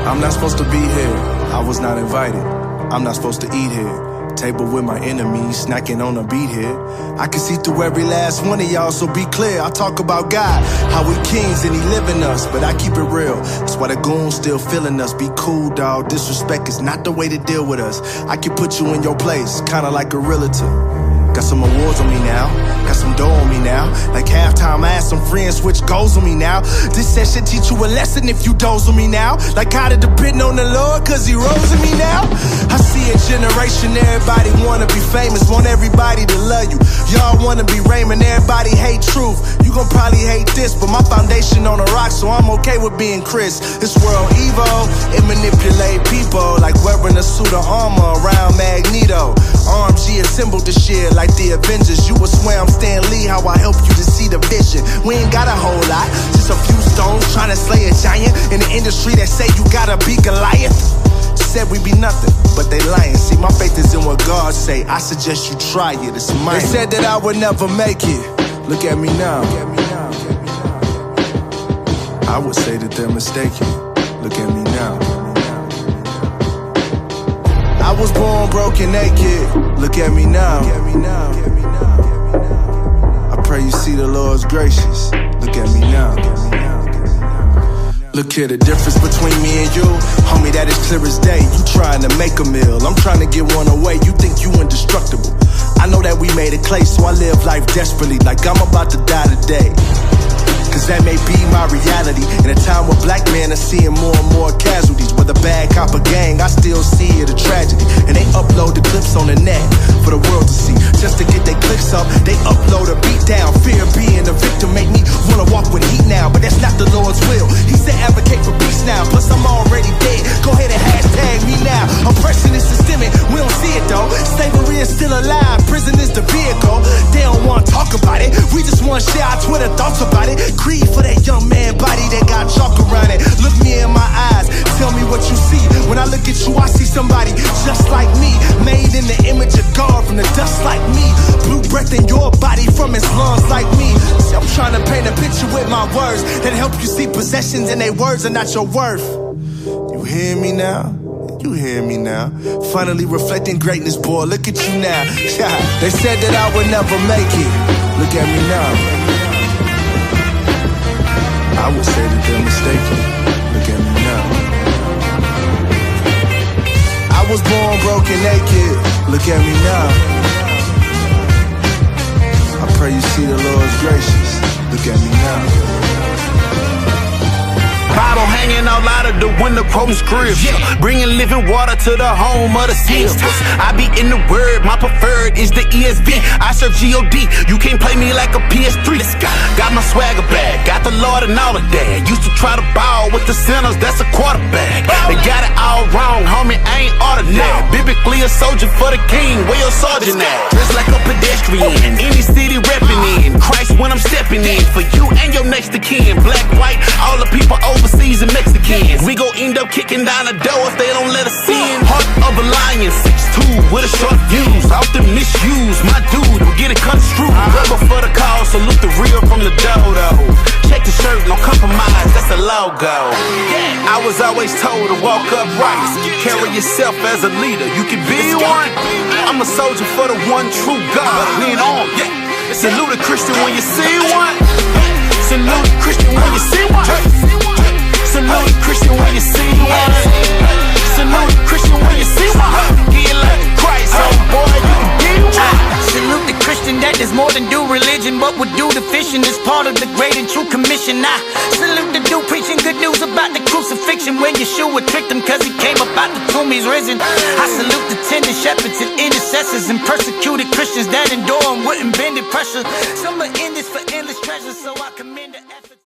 I'm not supposed to be here, I was not invited. I'm not supposed to eat here. Table with my enemies, snacking on a beat here. I can see through every last one of y'all, so be clear. I talk about God, how we kings and he live in us, but I keep it real. That's why the goons still feeling us. Be cool, dawg. Disrespect is not the way to deal with us. I can put you in your place, kinda like a realtor. Got some awards on me now, got some dough on me now. Like halftime, I asked some friends switch goals on me now. This session teach you a lesson if you doze on me now. Like how to depend on the Lord, cause he rose in me now. I see a generation, everybody wanna be famous, want everybody to love you. Y'all wanna be Raymond, everybody hate truth. You gon' probably hate this, but my foundation on a rock, so I'm okay with being Chris. This world evil, it manipulate people like wearing a suit of armor around Magneto. RMG assembled the shit like the Avengers. You would swear I'm Stan Lee, how I help you to see the vision. We ain't got a whole lot, just a few stones trying to slay a giant in the industry that say you gotta be Goliath. Said we be nothing, but they lying. See, my faith is in what God say. I suggest you try it, it's mine. They said that I would never make it. Look at me now. I would say that they're mistaken. Look at me now. I was born broken naked. Look at me now. I pray you see the Lord's gracious. Look at me now. Look here, the difference between me and you, homie, that is clear as day. You trying to make a meal, I'm trying to get one away. You think you indestructible. I know that we made it clay, so I live life desperately, like I'm about to die today. Cause that may be my reality. In a time where black men are seeing more and more casualties. With a bad cop or gang, I still see it a tragedy. And they upload the clips on the net for the world to see. Just to get their clicks up, they upload a beat down. Fear of being a victim make me wanna walk with heat now. But that's not the Lord's will. He said advocate for peace now. Plus I'm already dead. Go ahead and hashtag me now. Oppression is systemic, we don't see it though. Slavery is still alive, prison is the vehicle. They don't wanna talk about it, we just wanna share our Twitter thoughts about it. Creed for that young man body that got chalk around it. Look me in my eyes, tell me what you see. When I look at you, I see somebody just like me, made in the image of God from the dust like me. Blue breath in your body from his lungs like me. See, I'm trying to paint a picture with my words that help you see possessions and they words are not your worth. You hear me now? You hear me now? Finally reflecting greatness, boy, look at you now. They said that I would never make it. Look at me now. I would say that they're mistaken. Look at me now. I was born broken naked. Look at me now. I pray you see the Lord's gracious. Look at me now. Bible hanging out out of the window, quoting scripture. Bringing living water to the home of the sisters. I be in the word, my preferred is the ESV. I serve God, you can't play me like a PS3. Got my swagger back, got the Lord and all of that. Used to try to ball with the sinners, that's a quarterback. They got it all wrong, homie, I ain't ordinary. Biblically a soldier for the king, where your sergeant at? Dressed like a pedestrian, any city repping in. Christ when I'm stepping in, for you and your next of kin. Black, white, all the people overseas and Mexicans. We gon' end up kicking down the door if they don't let us in. Heart of a lion, 6'2", with a short fuse. Often misuse, my dude, I'm getting construed. Rebel for the cause, salute the real from the dodo. Check the shirt, no compromise, that's a logo. I was always told to walk upright, carry yourself as a leader, you can be one. I'm a soldier for the one true God. Lean on, salute a Christian when you see one. Salute a Christian when you see one. Salute a Christian when you see one. Salute a Christian when you see one. Get like Christ, oh boy, you can be one. Salute the Christian that does more than do religion, but would do the fishing as part of the great and true commission. I salute the dude preaching good news about the crucifixion, when Yeshua tricked him cause he came up out the tomb, he's risen. I salute the tender shepherds and intercessors and persecuted Christians that endure and wouldn't bend the pressure. Some are in this for endless treasures, so I commend